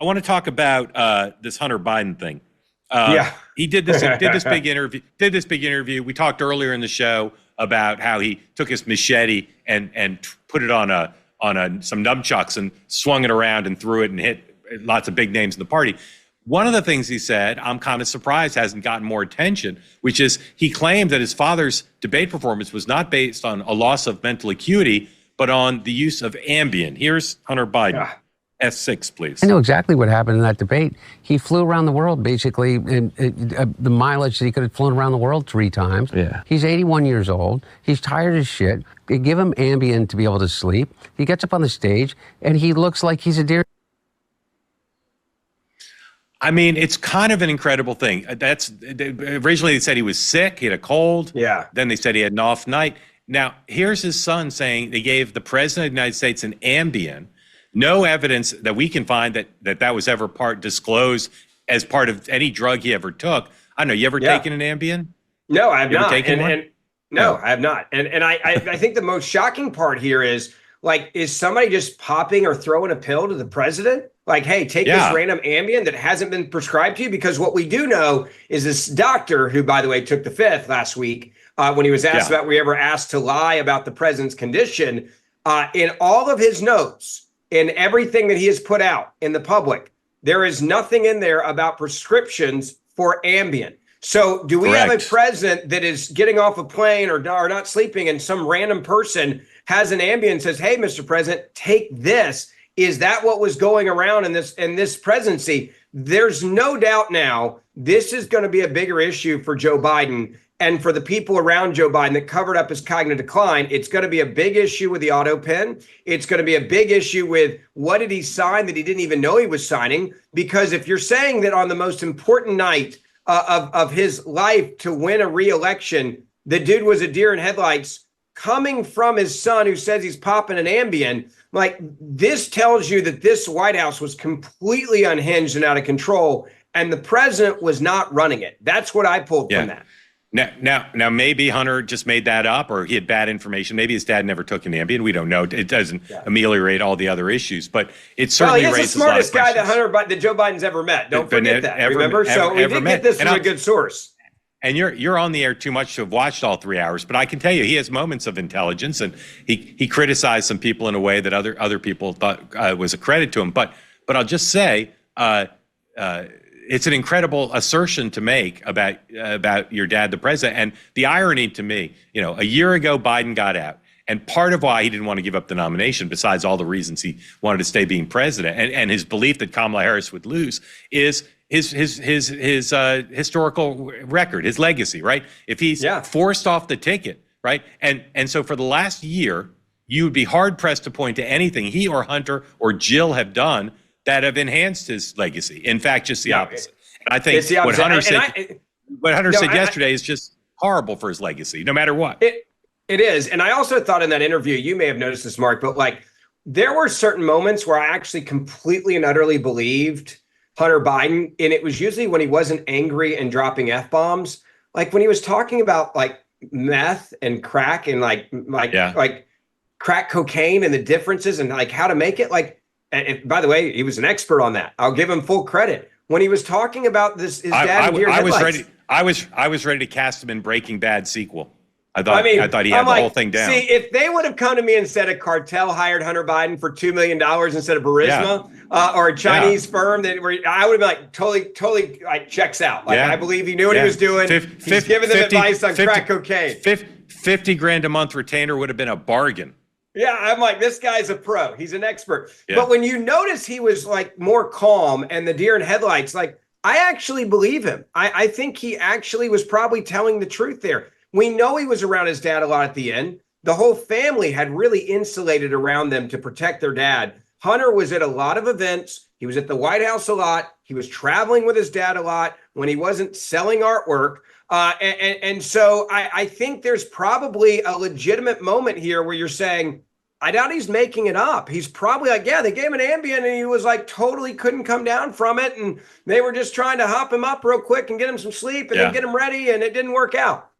I want to talk about this Hunter Biden thing. Yeah. He did this big interview. We talked earlier in the show about how he took his machete and put it on some nunchucks and swung it around and threw it and hit lots of big names in the party. One of the things he said, I'm kind of surprised hasn't gotten more attention, which is he claimed that his father's debate performance was not based on a loss of mental acuity, but on the use of Ambien. Here's Hunter Biden. Yeah. S6, please. I know exactly what happened in that debate. He flew around the world, basically, and the mileage that he could have flown around the world 3 times. Yeah. He's 81 years old. He's tired as shit. They give him Ambien to be able to sleep. He gets up on the stage, and he looks like he's a deer. I mean, it's kind of an incredible thing. Originally they said he was sick, he had a cold. Yeah. Then they said he had an off night. Now, here's his son saying they gave the president of the United States an Ambien. No evidence that we can find that was ever disclosed as part of any drug he ever took. I don't know. You ever taken an Ambien? No, I have not. No, I have not. And I think the most shocking part here is, like, is somebody just popping or throwing a pill to the president? Like, hey, take this random Ambien that hasn't been prescribed to you? Because what we do know is this doctor, who, by the way, took the fifth last week, when he was asked about, were you ever asked to lie about the president's condition, in all of his notes, in everything that he has put out in the public, there is nothing in there about prescriptions for Ambien. So do we have a president that is getting off a plane or not sleeping, and some random person has an Ambien and says, hey, Mr. President, take this? Is that what was going around in this presidency? There's no doubt now this is going to be a bigger issue for Joe Biden and for the people around Joe Biden that covered up his cognitive decline. It's going to be a big issue with the auto pen. It's going to be a big issue with what did he sign that he didn't even know he was signing? Because if you're saying that on the most important night of his life to win a re-election, the dude was a deer in headlights, coming from his son who says he's popping an Ambien, like, this tells you that this White House was completely unhinged and out of control, and the president was not running it. That's what I pulled from that. Now, maybe Hunter just made that up, or he had bad information. Maybe his dad never took an Ambien. We don't know. It doesn't ameliorate all the other issues, but it certainly raises a lot of questions. Well, he's the smartest guy that Joe Biden's ever met. Don't forget that. Remember? So we did get this from a good source. And you're on the air too much to have watched all 3 hours, but I can tell you he has moments of intelligence, and he criticized some people in a way that other people thought was a credit to him. But I'll just say it's an incredible assertion to make about your dad, the president. And the irony to me, a year ago Biden got out, and part of why he didn't want to give up the nomination, besides all the reasons he wanted to stay being president, and his belief that Kamala Harris would lose, is his historical record, his legacy, right? If he's forced off the ticket, right? And so for the last year, you would be hard pressed to point to anything he or Hunter or Jill have done that have enhanced his legacy. In fact, just the opposite. And I think what Hunter said yesterday is just horrible for his legacy, no matter what. It is. And I also thought in that interview, you may have noticed this, Mark, but like, there were certain moments where I actually completely and utterly believed Hunter Biden, and it was usually when he wasn't angry and dropping F-bombs. Like when he was talking about like meth and crack and like crack cocaine and the differences and like how to make it. Like, and by the way, he was an expert on that. I'll give him full credit. When he was talking about this, his dad, I was ready to cast him in Breaking Bad sequel. I thought he had the whole thing down. See, if they would have come to me and said a cartel hired Hunter Biden for $2 million instead of Burisma or a Chinese firm, I would have been like totally like checks out. Like I believe he knew what he was doing. He's giving them advice on crack cocaine. 50 grand a month retainer would have been a bargain. Yeah, I'm like, this guy's a pro. He's an expert. Yeah. But when you notice he was like more calm and the deer in headlights, like I actually believe him. I think he actually was probably telling the truth there. We know he was around his dad a lot at the end. The whole family had really insulated around them to protect their dad. Hunter was at a lot of events. He was at the White House a lot. He was traveling with his dad a lot when he wasn't selling artwork. And so I think there's probably a legitimate moment here where you're saying, I doubt he's making it up. He's probably like, yeah, they gave him an Ambien and he was like totally couldn't come down from it. And they were just trying to hop him up real quick and get him some sleep and then get him ready. And it didn't work out.